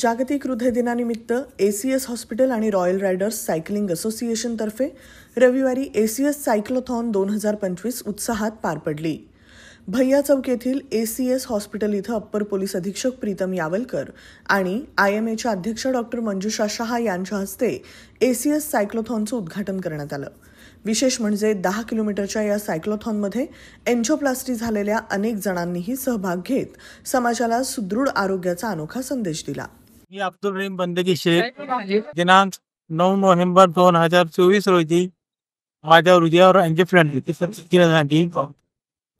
जागतिक हृदय दिनानिमित्त ACS हॉस्पिटल आणि रॉयल रायडर्स सायकलिंग असोसिएशनतर्फे रविवारी ACS सायक्लोथॉन 2025 उत्साहात पार पडली. भैया चौक येथील ACS हॉस्पिटल इथं अप्पर पोलीस अधीक्षक प्रीतम यावलकर आणि IMAच्या अध्यक्ष डॉक्टर मंजुषा शहा यांच्या हस्ते ACS सायक्लोथॉनचं उद्घाटन करण्यात आलं. विशेष म्हणजे 10 किलोमीटरच्या या सायक्लोथॉनमध्ये एन्जिओप्लास्टी झालेल्या अनेक जणांनीही सहभाग घेत समाजाला सुदृढ आरोग्याचा अनोखा संदेश दिला. मी अब्दुल रहीम बंदगी शेख दिनांक 9 नोव्हेंबर 2024 रोजी माझ्या हृदयावर एन्जिओप्लास्टी केली झाली.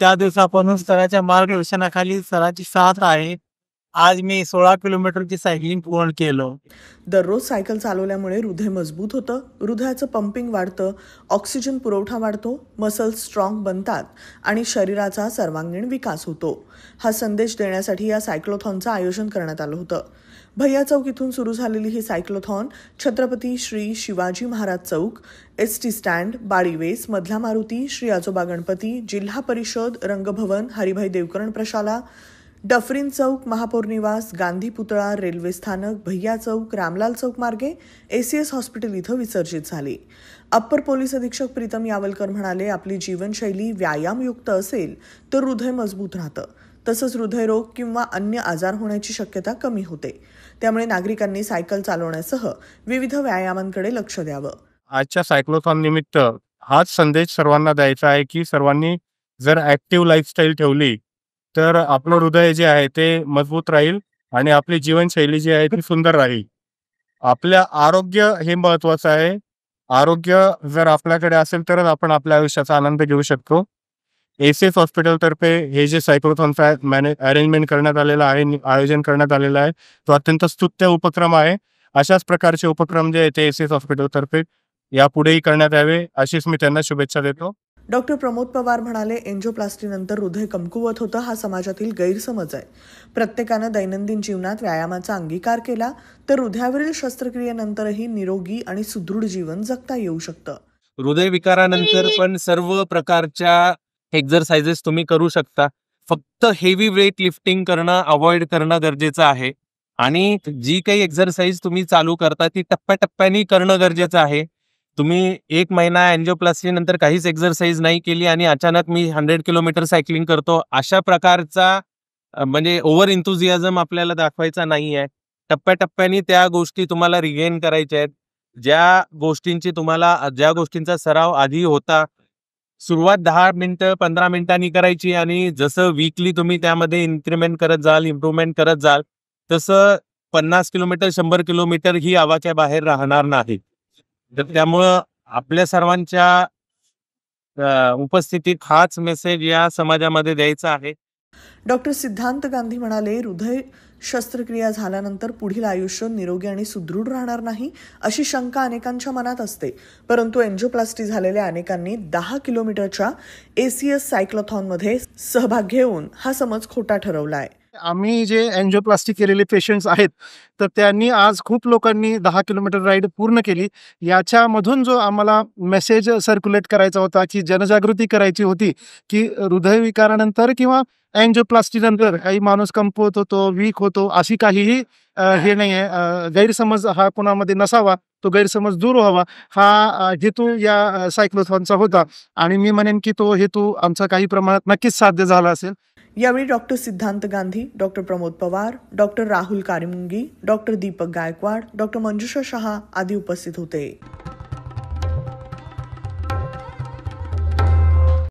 त्या दिवसापासून सराच्या मार्गदर्शनाखाली सराची साथ आहे. आज मी 16 किलोमीटरची सायकलिंग पूर्ण केलं. दररोज सायकल चालवल्यामुळे हृदय मजबूत होतं, हृदयाचं पंपिंग वाढतं, ऑक्सिजन पुरवठा वाढतो, मसल्स स्ट्रॉंग बनतात आणि शरीराचा सर्वांगीण विकास होतो. हा संदेश देण्यासाठी या सायक्लोथॉनचं आयोजन करण्यात आलं होतं. भैया चौक इथून सुरू झालेली ही सायक्लोथॉन छत्रपती श्री शिवाजी महाराज चौक, ST स्टँड, बाळीवेस, मधला मारुती, श्री आजोबा गणपती, जिल्हा परिषद, रंगभवन, हरिभाई देवकरण प्रशाला, डफरीन चौक, महापौर निवास, गांधी पुतळा, रेल्वे स्थानक, भैया चौक, रामलाल चौक मार्गे ACS हॉस्पिटल इथं विसर्जित झाली. अप्पर पोलीस अधीक्षक प्रीतम यावलकर म्हणाले, आपली जीवनशैली व्यायामयुक्त असेल तर हृदय मजबूत राहतं. तसंच हृदयरोग किंवा अन्य आजार होण्याची शक्यता कमी होते. त्यामुळे नागरिकांनी सायकल चालवण्यासह विविध व्यायामांकडे लक्ष द्यावं. आजच्या सायक्लोथॉन निमित्त हाच संदेश सर्वांना द्यायचा आहे की सर्वांनी जर ऍक्टिव्ह लाईफस्टाईल ठेवली तर आपलं हृदय जे आहे ते मजबूत राहील आणि आपली जीवनशैली जी आहे ती सुंदर राहील. आपल्या आरोग्य हे महत्वाचं आहे. आरोग्य जर आपल्याकडे असेल तरच आपण आपल्या आयुष्याचा आनंद घेऊ शकतो. ACS हॉस्पिटलतर्फे हे जे सायक्लोथॉनचा अरेंजमेंट करण्यात आलेला आहे, आयोजन करण्यात आलेला आहे, तो अत्यंत स्तुत्य उपक्रम आहे. अशाच प्रकारचे उपक्रम जे आहे ते ACS हॉस्पिटलतर्फे यापुढेही करण्यात यावे अशीच मी त्यांना शुभेच्छा देतो. डॉक्टर प्रमोद पवार म्हणाले, एन्जिओप्लास्टीनंतर हृदय कमकुवत होतं हा समाजातील गैरसमज आहे. प्रत्येकानं दैनंदिन जीवनात व्यायामाचा अंगीकार केला तर हृदयावरील शस्त्रक्रियेनंतरही निरोगी आणि सुदृढ जीवन जगता येऊ शकतं. हृदयविकारानंतर पण सर्व प्रकारच्या एक्झरसाइजेस तुम्ही करू शकता. फक्त हेवी वेट लिफ्टिंग करणं अवॉइड करणं गरजेचं आहे आणि जी काही एक्झरसाइज तुम्ही चालू करता ती टप्प्याटप्प्याने करणं गरजेचं आहे. तुम्ही 1 महिना एन्जिओप्लास्टी नंतर काहीच एक्झरसाइज नाही केली आणि अचानक मी 100 किलोमीटर सायकलिंग करतो अशा प्रकारचा म्हणजे ओव्हर एन्थुझियाझम आपल्याला दाखवायचा नाही आहे. टप्प्याटप्प्याने त्या गोष्टी तुम्हाला रिगेन करायच्या आहेत. ज्या गोष्टींचा सराव आधी होता, सुरुवात 10 मिनिटं 15 मिनिटांनी करायची आणि जसं वीकली तुम्ही त्यामध्ये इन्क्रीमेंट करत जाल, इम्प्रूव्हमेंट करत जाल, तसं 50 किलोमीटर 100 किलोमीटर ही आवाक्या बाहेर राहणार नाही. तर त्यामुळं आपल्या सर्वांच्या उपस्थितीत हाच मेसेज या समाजामध्ये द्यायचा आहे. डॉक्टर सिद्धांत गांधी म्हणाले, हृदय शस्त्रक्रिया झाल्यानंतर पुढील आयुष्य निरोगी आणि सुदृढ राहणार नाही अशी शंका अनेकांच्या मनात असते. परंतु एन्जिओप्लास्टी झालेल्या अनेकांनी 10 किलोमीटरच्या ACS सायक्लोथॉनमध्ये सहभाग घेऊन हा समज खोटा ठरवला आहे. आम्ही जे एन्जिओप्लास्टी केलेले पेशंट्स आहेत तर त्यांनी आज खूप लोकांनी 10 किलोमीटर राईड पूर्ण केली. याच्यामधून जो आम्हाला मेसेज सर्क्युलेट करायचा होता की जनजागृती करायची होती की हृदयविकारानंतर किंवा एन्जिओप्लास्टी नंतर काही माणूस कमकुवत होतो, वीक होतो, अशी काहीही हे नाही आहे. गैरसमज हा कोणामध्ये नसावा, तो गैरसमज दूर व्हावा हा हेतू या सायक्लोथॉनचा होता आणि मी म्हणेन की तो हेतू आमचा काही प्रमाणात नक्कीच साध्य झाला असेल. यावेळी doctor Siddhant Gandhi, doctor Pramod Pawar, doctor Rahul Karimungi, doctor Deepak Gaikwad, doctor Manjusha Shah आदी उपस्थित होते.